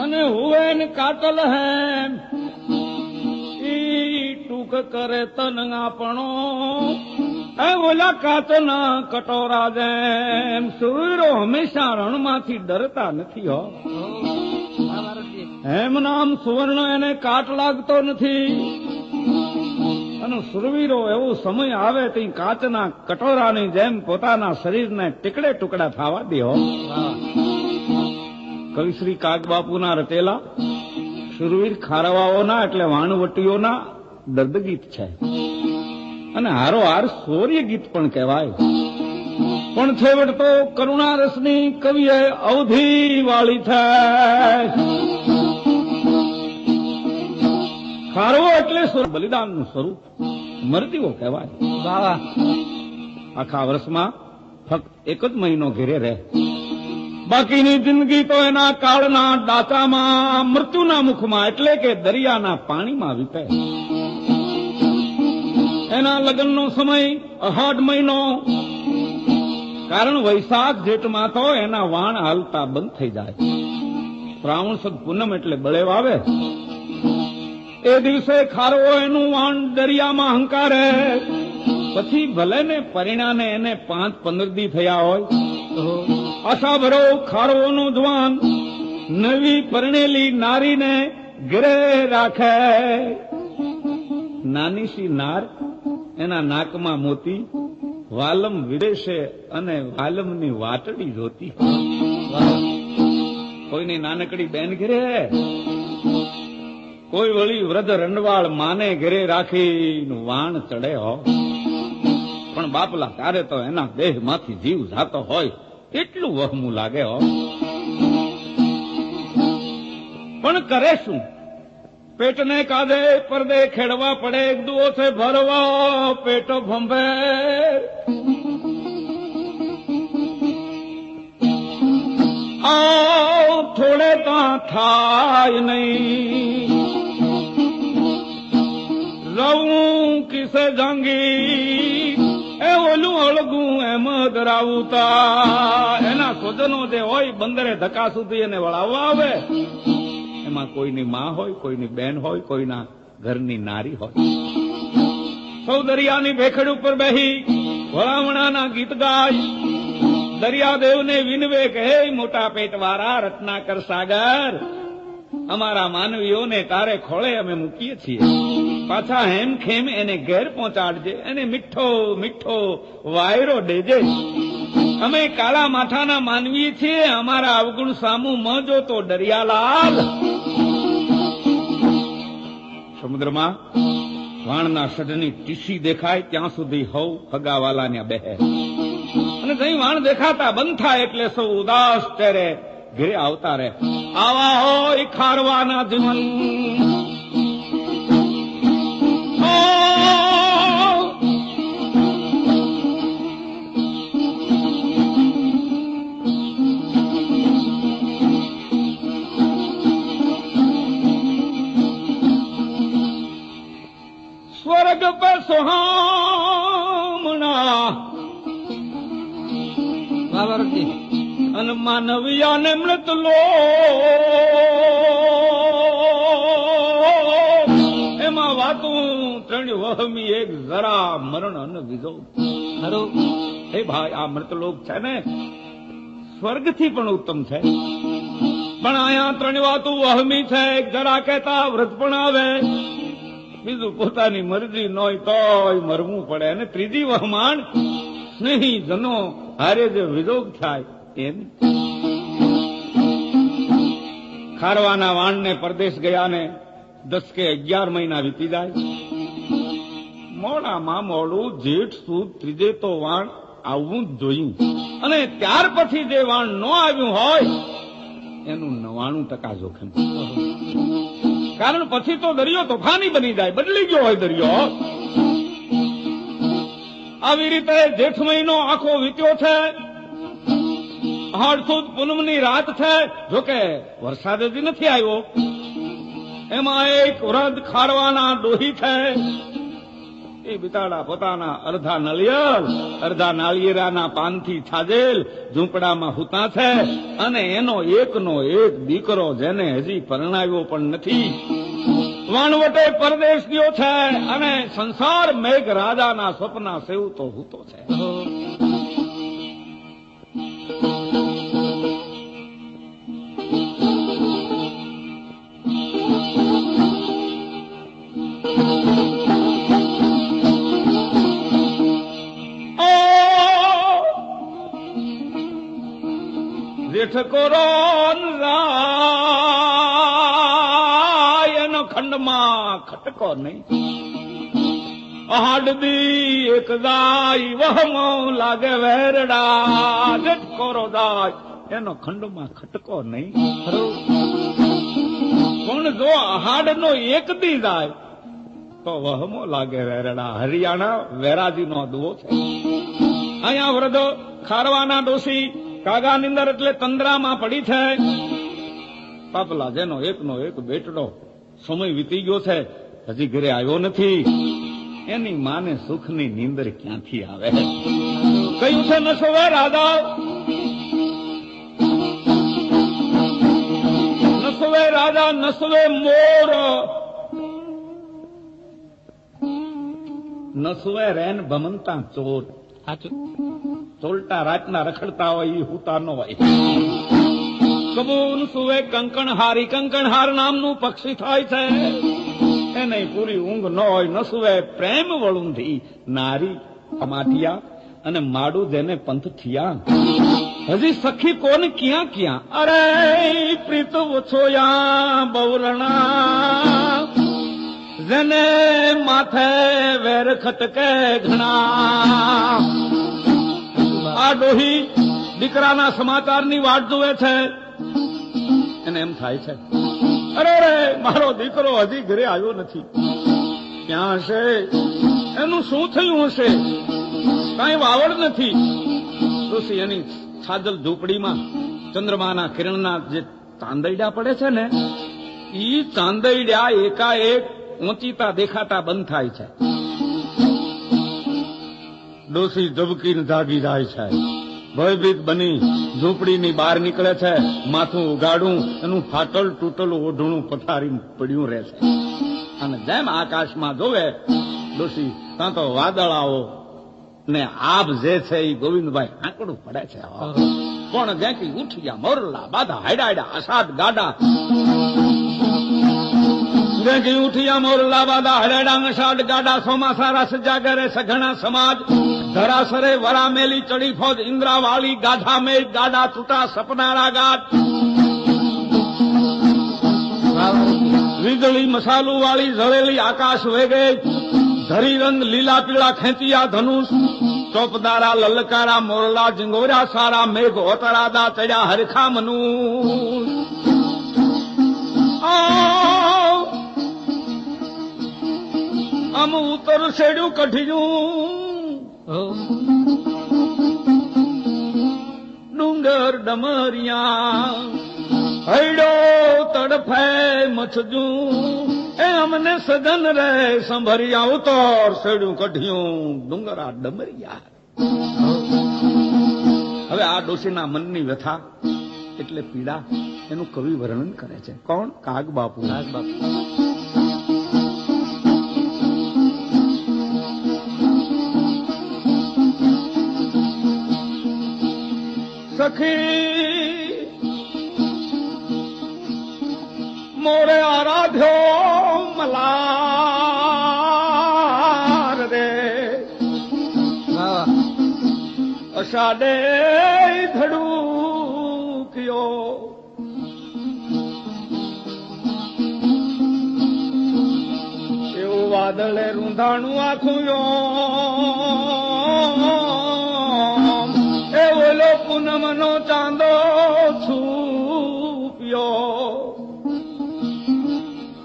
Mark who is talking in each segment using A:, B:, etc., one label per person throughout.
A: અને હુએન કાતલ હે ઈ ટૂંક કરે તન આપણો એ ઓલા કાચના કટોરા જેમ સુરો હંમેશા રણમાંથી ડરતા નથી હો. એમ નામ સુવર્ણ એને કાટ લાગતો નથી. અને સુરવીરો એવો સમય આવે તે કાચના કટોરાની જેમ પોતાના શરીરને ટીકડે ટુકડા થવા દે. કવિ શ્રી કાગબાપુના રચેલા સુરવીર ખારવાઓના એટલે વાણવટીઓના દર્દ ગીત છે અને હારોહાર શૌર્ય ગીત પણ કહેવાય. પણ છેવટ તો કરુણા રસની કવિએ અવધિ વાળી થાય. ખારવો એટલે બલિદાનનું સ્વરૂપ મરતીઓ કહેવાય. આખા વર્ષમાં ફક્ત એક જ મહિનો ઘેરે રહે, બાકીની જિંદગી તો એના કાળના ડાચામાં મૃત્યુના મુખમાં એટલે કે દરિયાના પાણીમાં વીતે. એના લગ્નનો સમય અહાડ મહિનો, કારણ વૈશાખ જેઠમાં તો એના વાણ હાલતા બંધ થઈ જાય. શ્રાવણ સુદ પૂનમ એટલે બળેવ આવે. એ દિવસે ખારવો એનું વાણ દરિયામાં હંકારે. પછી ભલે ને પરિણામે એને 5-15 દી થયા હોય, આશા ભરો ખારવોનો જવાન નવી પરણેલી નારીને ઘરે રાખે. નાની સી નાર, એના નાકમાં મોતી, વાલમ વિદેશે અને વાલમની વાટડી જોતી. કોઈની નાનકડી બેન ઘરે, કોઈ વળી વૃદ્ધ રંડવાળ માને ઘરે રાખી વાણ ચડે હો. પણ બાપલા ત્યારે તો એના દેહમાંથી જીવ જાતો હોય એટલું વહમું લાગે હો. પણ કરે શું? પેટને કાદે પરદે ખેડવા પડે, એક દુઓ છે ભરવા પેટો ભંભે. આવ થોડે ત્યાં થાય નહીં, રવું કિસે જાંગી એ ઓલું અળગું એમ ધરાવતા. એના સ્વજનો જે હોય બંદરે ધક્કા સુધી એને વળાવવા આવે. એમાં કોઈની માં હોય, કોઈની બેન હોય, કોઈના ઘરની નારી હોય. સૌ દરિયાની ભેખડ ઉપર બેહી વળામણાના ગીત ગાય. દરિયાદેવને વિનવે કહે, મોટા પેટ વાળા રત્નાકર સાગર, અમારા માનવીઓને તારે ખોળે અમે મૂકીએ છીએ. પાછા હેમ ખેમ એને ઘેર પહોંચાડજે, એને મીઠો મીઠો વાયરો દેજે. અમે કાળા માથાના માનવી છીએ, અમારા અવગુણ સામું મજો તો દરિયાલાલ. સમુદ્રમાં વાણના સઢની ટીસી દેખાય ત્યાં સુધી હવ હગાવાલા બેહે. અને જઈ વાણ દેખાતા બંધ થાય એટલે સૌ ઉદાસ ચહેરે ઘરે આવતા રહે. આવા હોય ખારવાના જીવન. સ્વર્ગ પે સોહામણા અને માનવીયાને મૃત લો, એમાં વાતું ત્રણ વહમી એક જરા મરણ અન વિજો. હે ભાઈ, આ મૃતલોક છે ને સ્વર્ગથી પણ ઉત્તમ છે, પણ અહીંયા ત્રણ વાતું વહમી છે. એક જરા કહેતા વ્રત પણ આવે, બીજું પોતાની મરજી નોય તોય મરવું પડે, અને ત્રીજી વહમાણ સ્નેહી જનો હારે જે વિજોગ થાય એમ. ખારવાના વાણને પરદેશ ગયા ને 10 કે 11 મહિના વીતી જાય. મોડામાં મોડું જેઠ સુદ ત્રીજે તો વાણ આવવું જ જોયું. અને ત્યાર પછી જે વાણ ન આવ્યું હોય એનું 99% જોખમ. કારણ પછી તો દરિયો તોફાની બની જાય, બદલી ગયો હોય દરિયો. આવી રીતે જેઠ મહિનો આખો વીત્યો છે. અષાઢ સુદ પૂનમની રાત છે. જોકે વરસાદ હજી નથી આવ્યો. એમાં એક વૃદ્ધ ખારવાના ડોહી છે. એ બિચારા પોતાના અડધા નળિયેર અડધા નાળિયેરાના પાનથી છાજેલ ઝૂંપડામાં સૂતા છે. અને એનો એકનો એક દીકરો જેને હજી પરણાવ્યો પણ નથી, વાણવટે પરદેશ ગયો છે અને સંસાર મેઘ રાજાના સ્વપ્ના સેવતો હૂતો છે. જેઠ કોરોન રાયનો ખંડમાં ખટકો નહીં. અહાડદી એક દાય વહમો લાગે વેરડા. જેઠ કોરો દાય એનો ખંડમાં ખટકો નહીં. પણ જો અહાડનો એક દી જાય તો વહમો લાગે વેરડા. હરિયાણા વેરાજીનો દુઓ છે. અહીંયા વૃદ્ધો ખારવાના ડોસી કાગાની અંદર એટલે તંદ્રામાં પડી છે. પાપલા જેનો એકનો એક બેટડો સમય વીતી ગયો છે, હજી ઘરે આવ્યો નથી. એની માને સુખની નીંદર ક્યાંથી આવે? કયું છે નસવે રાધા, નસવે રાજા નસવે મોર, નસવે રેન ભમનતા ચોર. ચોલટા રાતના રખડતા હોય એ હુતા ન હોય. કબૂન સુવે કંકણહારી. કંકણહાર નામનું પક્ષી થાય છે. એને પૂરી ઊંઘ ન હોય. ન સુવે પ્રેમ વળુંધી નારી માઠિયા અને માડું જેને પંથ થયા. હજી સખી કોને ક્યાં ક્યાં? અરે પ્રીત ઓછોયા બવરણા જેને માથે વેર ખટકે ઘણા. આ ડોહી દીકરાના સમાચારની વાટ જુએ છે. એને એમ થાય છે, અરે રે મારો દીકરો હજી ઘરે આવ્યો નથી. ક્યાં હશે? એનું શું થયું હશે? કઈ વાવડ નથી. ડોસી એની છાજલ ઝૂંપડીમાં ચંદ્રમાના કિરણના જે ચાંદૈડા પડે છે ને, ઈ ચાંદૈડા એકાએક ઊંચીતા દેખાતા બંધ થાય છે. ડોસી ઝબકીને જાગી જાય છે. ભયભીત બની ઝૂંપડીની બહાર નીકળે છે. માથું ઉગાડું એનું ફાટલ તૂટેલું ઓઢણું પથારી પડ્યું રહે છે. અને જેમ આકાશમાં જોવે ડોસી ત્યાં તો વાદળાઓ ને આબ જે છે એ ગોવિંદભાઈ આંકડું પડે છે. પણ જ્યાંથી ઉઠ્યા મોરલા બાધા હાયડા અષાઢ ગાડા. જ્યાંથી ઉઠ્યા મોરલા બાધા હરેડા અષાઢ ગાડા. સોમાસા રસ જાગરે સઘણા સમાજ. ધરાસરે વરામેલી ચડી ફોજ ઇન્દ્રાવાળી. ગાઢા મેઘ ગાડા તૂટા સપનારા ગાઢ. વીજળી મસાલું વાળી ઝળેલી આકાશ વેગે. ધરી રંગ લીલા પીળા ખેંચિયા ધનુષ. ચોપદારા લલકારા મોરલા જીંગોર્યા સારા. મેઘ ઓતરાદા ચડ્યા હરખા મનું. આમ ઉતર શેડ્યું કઢિયું. ડુંગર ડમરિયા હૈડો તડફે મછજું. એ અમને સજન રે સંભરિયા. ઉતર શેડ્યું કઢિયું ડુંગરા ડમરિયા. હવે આ ડોશીના મનની વ્યથા એટલે પીડા એનું કવિ વર્ણન કરે છે. કોણ? કાગ બાપુ. સખી મોરે આરાધ્યો મલાર રે. અષાઢે ધડુક્યો. એવું વાદળે રૂંધાણું આખું પૂનમનો ચાંદો છૂપ્યો.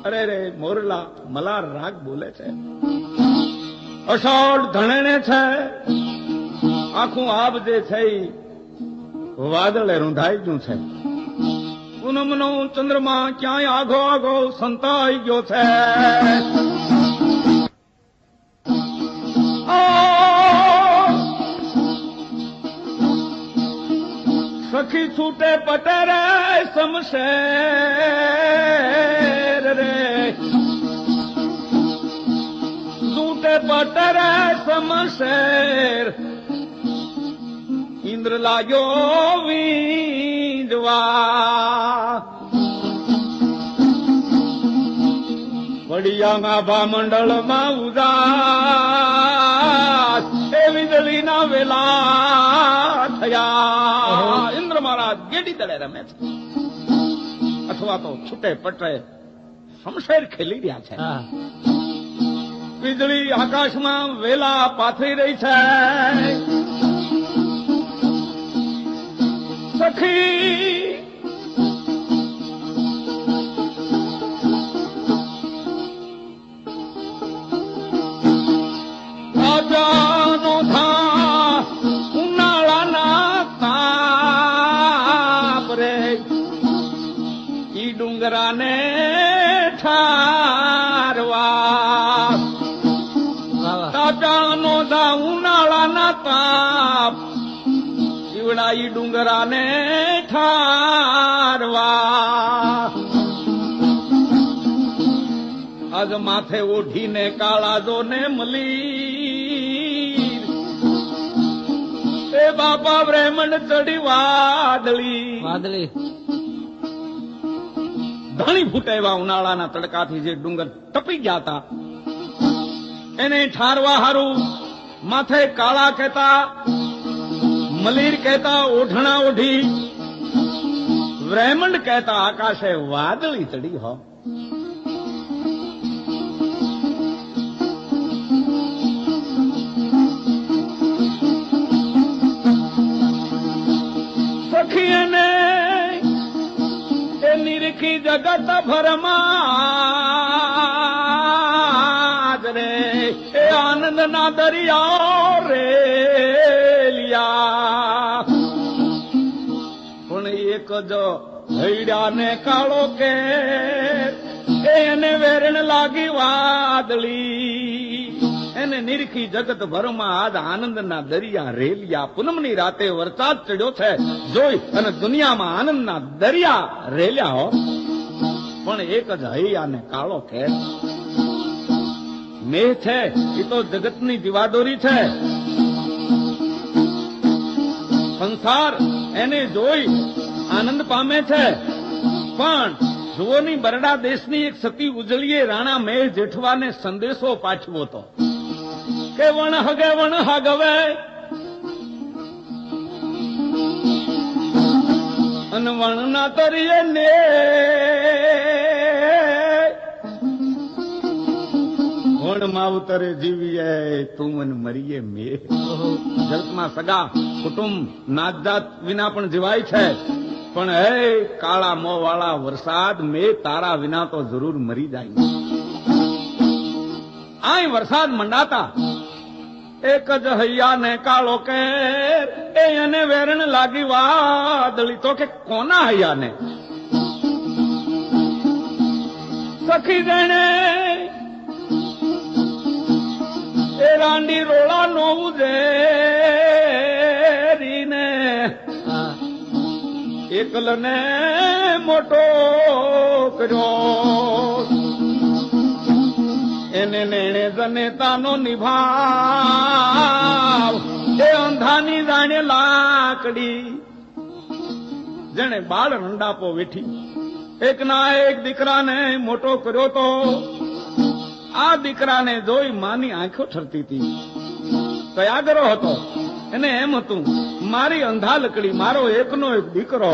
A: અરે રે મોરલા મલાર રાગ બોલે છે. અષાઢ ધણેને છે, આખું આબ જે છે વાદળે રૂંધાઈ ગયું છે. પૂનમનો ચંદ્રમા ક્યાંય આઘો આઘો સંતાઈ ગયો છે. સખી છૂટે પટે રે શમશેર રે, છૂટે પટે રે શમશેર, ઇન્દ્ર લાગ્યો વીંજવા. વડિયાના ભામંડળમાં ઉદાસ એ વીજળીના વેલા થયા. ઇન્દ્ર મહારાજ ગેડી તળે રમે છે, અથવા તો છૂટે પટે શમશેર ખેલી રહ્યા છે. વીજળી આકાશમાં વેલા પાથરી રહી છે. સખી રાજાનો ધા ઉનાળાના તાપ રે, ઈ ડુંગરાને ઠારવા. રાજાનો ધા ઉનાળાના તાપ, ઈ ડુંગરાને ઠારવા. આજ માથે ઓઢીને કાળા જોને મલી, એ બાપા બ્રહ્મણ ચડી વાદળી. ધણી ફૂટેવા ઉનાળાના તડકાથી જે ડુંગર ટપી ગયા હતા, એને ઠારવા હારું માથે કાળા કહેતા, મલીર કહેતા ઓઢણા ઓઢી, બ્રહ્મંડ કહેતા આકાશે વાદળી ચડી હો. સખીને એ નિરખી જગત ભરમાં રે, એ આનંદના દરિયા રે લિયા. પણ એક જ હૈડાને કાળો કે એને વેરણ લાગી વાદળી. એને નિરખી જગત ભરમાં આજ આનંદના દરિયા રેલિયા. પૂનમની રાતે વરસાદ ચડ્યો છે જોઈ અને દુનિયામાં આનંદના દરિયા રેલ્યા હો. પણ એક જ હૈયાને કાળો કે મેઘ છે એ તો જગતની દીવાદોરી છે. સંસાર એને જોઈ આનંદ પામે છે. પણ જુઓની બરડા દેશની એક સતી ઉજળીએ રાણા મેઘ જેઠવાને સંદેશો પાઠવ્યો હતો કે વણ હગે વણ હાગવે, અને વણના તરીએ ને વણ માવતરે જીવીએ તું મને મરીએ મે. જગતમાં સગા કુટુંબ નાત જાત વિના પણ જીવાય છે, પણ હે કાળા મોં વાળા વરસાદ મે તારા વિના તો જરૂર મરી જાય. આય વરસાદ મંડાતા એક જ હૈયાને કાળો કે એને વેરણ લાગી વાદળી. તો કે કોના હૈયાને? સખી જણે એ રાંડી રોળા નો ઉજેરીને એકલને મોટો કર્યો. એને નેણે જનેતાનો નિભાવ એ અંધાની જાણે લાકડી. જેને બાળ રંડાપો વેઠી એક ના એક દીકરાને મોટો કર્યો તો આ દીકરાને જોઈ માની આંખો ઠરતી હતી. કયાગરો હતો એને એમ હતું મારી અંધા લકડી મારો એકનો એક દીકરો.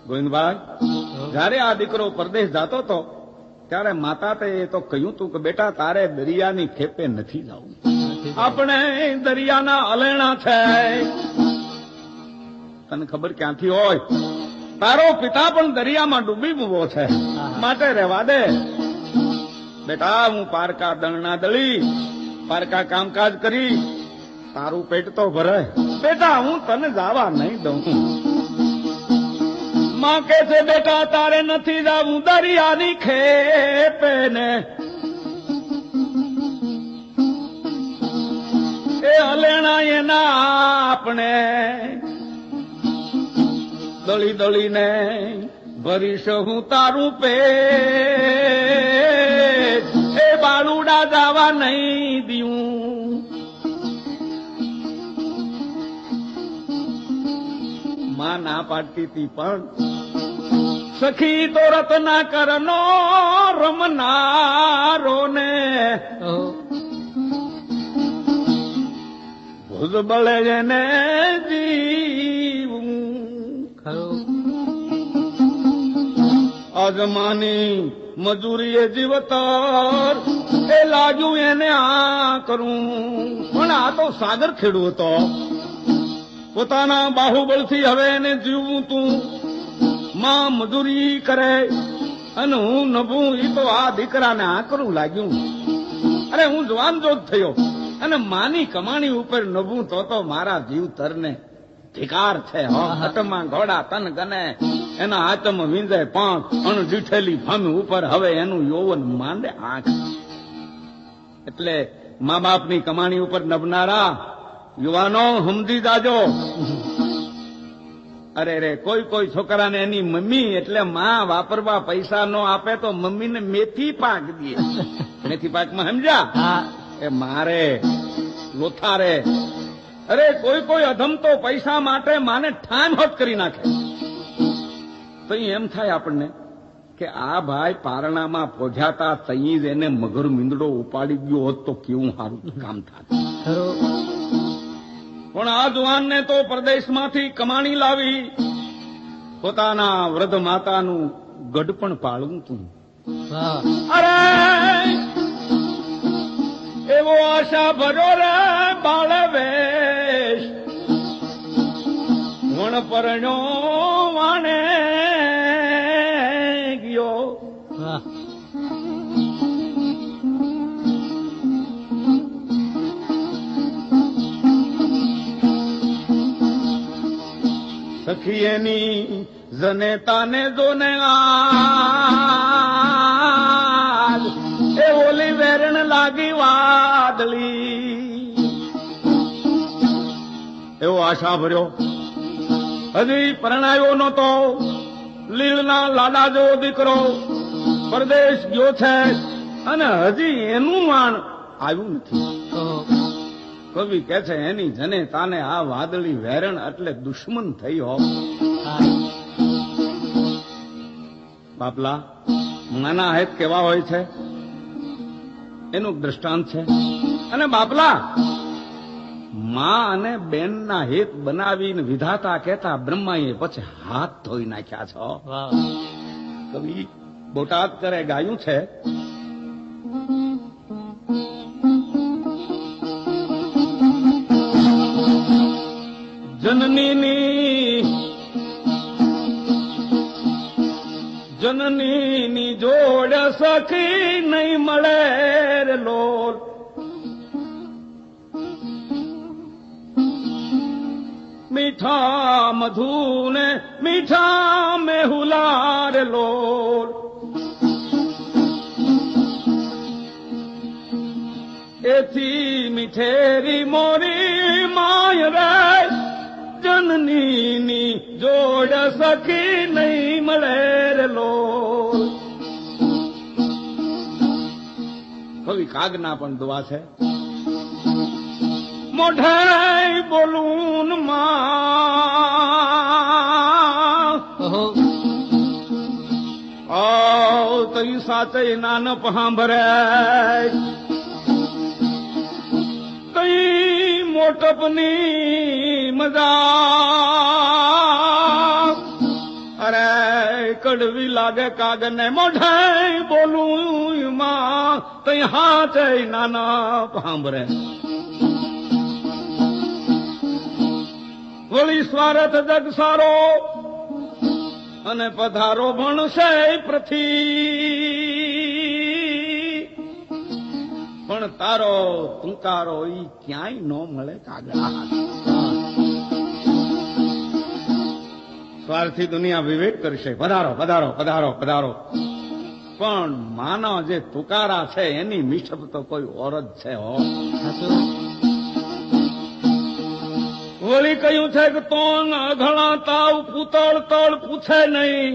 A: ગોવિંદભાઈ જયારે આ દીકરો પરદેશ જતો હતો ત્યારે માતા તે તો કહ્યું તું કે બેટા તારે દરિયાની ખેપે નથી જવું, આપણે દરિયાના અલેણા છે. તને ખબર ક્યાંથી હોય? તારો પિતા પણ દરિયામાં ડૂબી મૂવો છે, માટે રહેવા દે. બેટા હું પારકા દળના દળી, પારકા કામકાજ કરી તારું પેટ તો ભરાય. બેટા હું તને જાવા નહીં દઉં. માં કે છે બેટા તારે નથી જાવું દરિયાની ખેપે ને, એ હલેણા એના આપણે દળી દળીને ભરીશ હું તારું પેટ, એ બાળુડા જાવા નહીં દીવું. માં ના પાડતી હતી પણ સખી તો રત્નાકરનો રમનારો ને ભુજ બળે જેને જીવું. અજમાની મજૂરીએ જીવતર એ લાગ્યું એને આ કરું, પણ આ તો સાગર ખેડૂ હતો. પોતાના બાહુબળથી હવે એને જીવવું તું. માં મજૂરી કરે અને હું નભું, એ તો આ દીકરાને આ કરું લાગ્યું. અરે હું જવાન જો થયો અને માની કમાણી ઉપર નભું તો મારા જીવ તરને ધિકાર છે. હટમાં ઘોડા તન ગને, એના આચમ વીંજે પાંખ, અણ દીઠેલી ભમી ઉપર હવે એનું યૌવન માંડે આંખ. એટલે મા બાપની કમાણી ઉપર નભનારા યુવાનો સમજી જાજો. અરે રે કોઈ કોઈ છોકરાને એની મમ્મી એટલે માં વાપરવા પૈસા નો આપે તો મમ્મીને મેથી પાક દે. મેથી પાકમાં સમજ્યા? એ મારે લોથારે. અરે કોઈ કોઈ અધમ તો પૈસા માટે માને ઠામ હોત કરી નાખે. તો એમ થાય આપણને કે આ ભાઈ પારણામાં પોઢ્યાતા તઈ જ એને મગર મીંદડો ઉપાડી ગયો હોત તો કેવું સારું કામ થાય. પણ આ જુવાનને તો પરદેશમાંથી કમાણી લાવી પોતાના વૃદ્ધ માતાનું ગઢપણ પાળવું તું. અરે એવો આશા ભર્યો રે બાળ વેશ, વણ પરણ્યો વાણે ગયો. સખી એની જનેતાને જોને આજ એ ઓલી વેરણ લાગી વાદળી. એવો આશા ભર્યો, હજી પરણાયો નતો, લીલના લાડા જેવો દીકરો પરદેશ ગયો છે અને હજી એનું વાણ આવ્યું નથી. કવિ કે છે એની જનેતાને આ વાદળી વેરણ એટલે દુશ્મન થઈ હો. બાપલા નાના હેત કેવા હોય છે એનું દ્રષ્ટાંત છે. અને બાપલા માં અને બેનના હેત બનાવીને વિધાતા કહેતા બ્રહ્માએ પછી હાથ ધોઈ નાખ્યા છો. કવિ બોટાદ કરે ગાયું છે, જનનીની જોડ સખી નહીં મળે રે લોલ. મીઠા મધુને મીઠા મેહુલા રે લોલ. એથી મીઠેરી મોરી માય રે, જનનીની જોડ સખી નહીં મળે રે લોલ. કવિ કાગના પણ દુઆ છે, મોઢે બોલું માં તઈ સાચે નાન પહાંભરે, તઈ મોટપની મજા. અરે કડવી લાગે કાગને મોઢે બોલું માં તઈ હાચે નાના પહાંભરે. વળી સ્વાર્થ જગ સારો અને પધારો ભણશે પૃથ્વી. તારો તુંકારો ઈ ક્યાંય ન મળે કાગડા. સ્વાર્થી દુનિયા વિવેક કરશે, પધારો પધારો પધારો પધારો, પણ માનો જે તુકારા છે એની મીઠપ તો કોઈ ઓર જ છે. હો વળી કહ્યું છે કે તો ઘણા તાવ પૂતળ તળ પૂછે નહીં,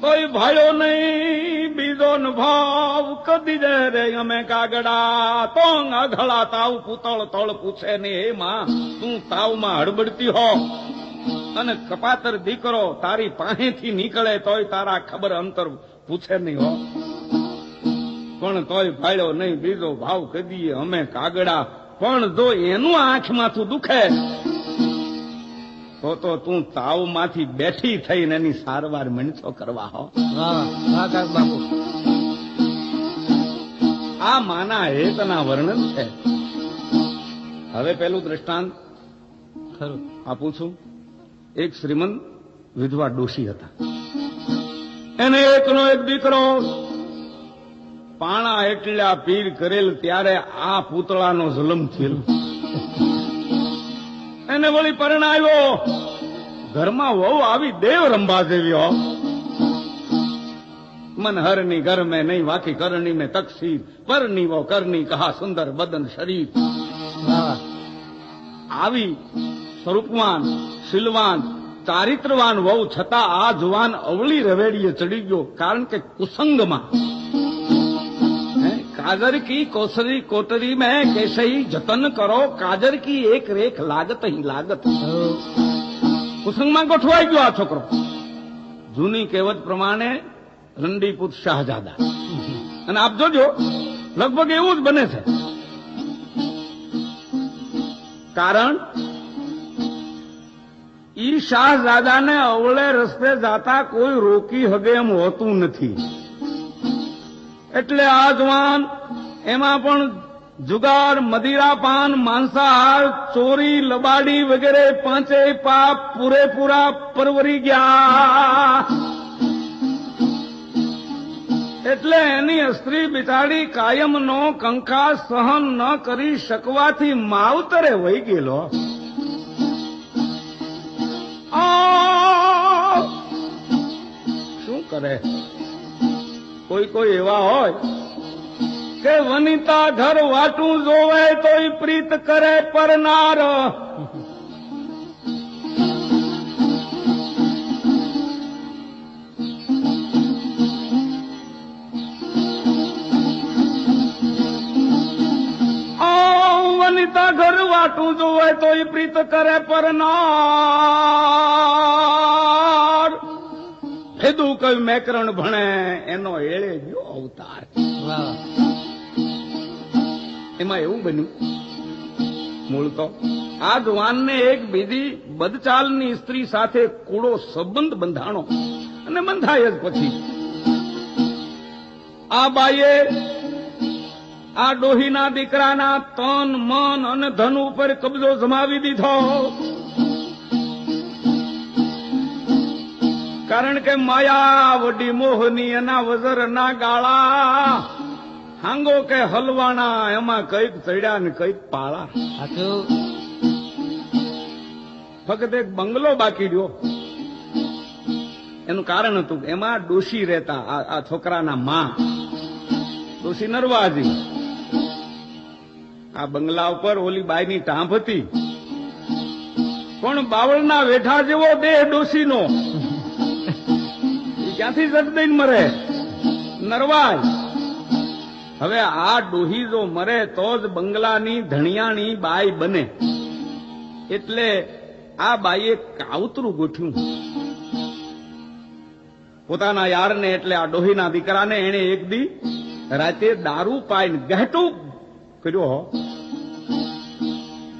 A: કોઈ ભાઈઓ નહીં બીજો ન ભાવ કદી દે રે અમે કાગડા. તો અઘળા તાવ પૂતળ તળ પૂછે નહીં. હે માં, તું તાવમાં હડબડતી હો અને કપાતર દીકરો તારી પાસેથી નીકળે તોય તારા ખબર અંતર પૂછે નહીં. હો પણ તોય ભાઈઓ નહીં બીજો ભાવ કદીએ અમે કાગડા. પણ જો એનું આંખમાંથી દુખે તો તું તાવમાંથી બેઠી થઈને એની સારવાર મણસો કરવા. હો બાપુ, આ માના હેતના વર્ણન છે. હવે પેલું દ્રષ્ટાંત ખરું આપું છું. એક શ્રીમંત વિધવા ડોશી હતા. એને એકનો એક દીકરો પાણા એટલા પીર કરેલ ત્યારે આ પૂતળાનો જલમ થયેલો. એને વળી પરણાવ્યો. ઘરમાં વહુ આવી દેવ રંભા જેવી. હો મનહરની ઘર મેં નહીં વાકી કરણી મેં તકસીર, પરની વો કરની કહા સુંદર બદન શરીર. આવી સ્વરૂપવાન શીલવાન ચારિત્રવાન વહુ છતાં આ જુવાન અવળી રવેડીએ ચડી ગયો. કારણ કે કુસંગમાં काजर की कोसरी कोटरी में कैसे ही जतन करो, काजर की एक रेख लागत ही लागत. કુસંગમાં ગોઠવાઈ ગયો આ છોકરો. જૂની કહેવત પ્રમાણે રંડીપુત શાહજાદા. અને આપ જોજો લગભગ એવું જ બને છે. કારણ ઈ શાહજાદાને અવળે રસ્તે જાતા કોઈ રોકી હગે એમ હોતું નથી. એટલે આ જવાન એમાં પણ જુગાર, મદિરાપાન, માંસાહાર, ચોરી, લબાડી વગેરે પાંચેય પાપ પૂરેપૂરા પરવરી ગયા. એટલે એની સ્ત્રી બિચારી કાયમનો કંકાસ સહન ન કરી શકવાથી માવતરે વહી ગયેલો. શું કરે? કોઈ એવા હોય કે વનિતા ઘર વાટું જોવે તો પ્રીત કરે પરનાર. વનિતા ઘર વાટું જોવે તો પ્રીત કરે પરનાર. હેદું કયું મેકરણ ભણે એનો એળે ગયો અવતાર. એમાં એવું બન્યું, મૂળ તો આ જવાનને એક બીજી બદચાલની સ્ત્રી સાથે કૂડો સંબંધ બંધાણો અને બંધાય જ પછી આ બાઈએ આ ડોહીના દીકરાના તન મન અને ધન ઉપર કબજો જમાવી દીધો. કારણ કે માયા વડી મોહની એના વજરના ગાળા, હાંગો કે હલવાણા એમાં કઈક ચડ્યા ને કઈક પાળા. ફક્ત એક બંગલો બાકી રહ્યો. એનું કારણ હતું એમાં ડોશી રહેતા, આ છોકરાના માં ડોશી નરવાજી. આ બંગલા ઉપર ઓલી બાઈની ટાંપ હતી, પણ બાવળના વેઠા જેવો દેહ ડોશીનો. ક્યાંથી જગ દઈને મરે? નરવાજ. હવે આ ડોહી જો મરે તો જ બંગલાની ધણિયાણી બાઈ બને. એટલે આ બાઈએ કાવતરું ગોઠ્યું પોતાના યારને, એટલે આ ડોહીના દીકરાને. એને એક દી રાતે દારૂ પાઈને ગહેટું કર્યો.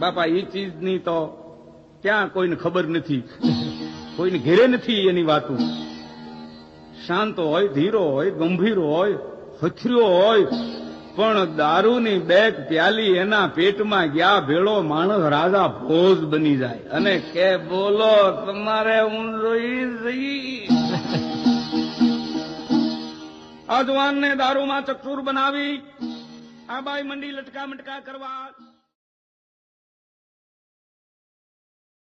A: બાપા એ ચીજની તો ક્યાં કોઈને ખબર નથી, કોઈને ઘેરે નથી એની વાતું. શાંત હોય, ધીરો હોય, ગંભીર હોય, હથિયો હોય, પણ દારૂની બેગ પ્યાલી એના પેટમાં ગયા ભેળો માણસ રાજા ભોજ બની જાય અને કે બોલો તમારે હું જોઈ જઈ. આ જવાનને દારૂમાં ચકચૂર બનાવી આ બાઈ મંડી લટકા મટકા કરવા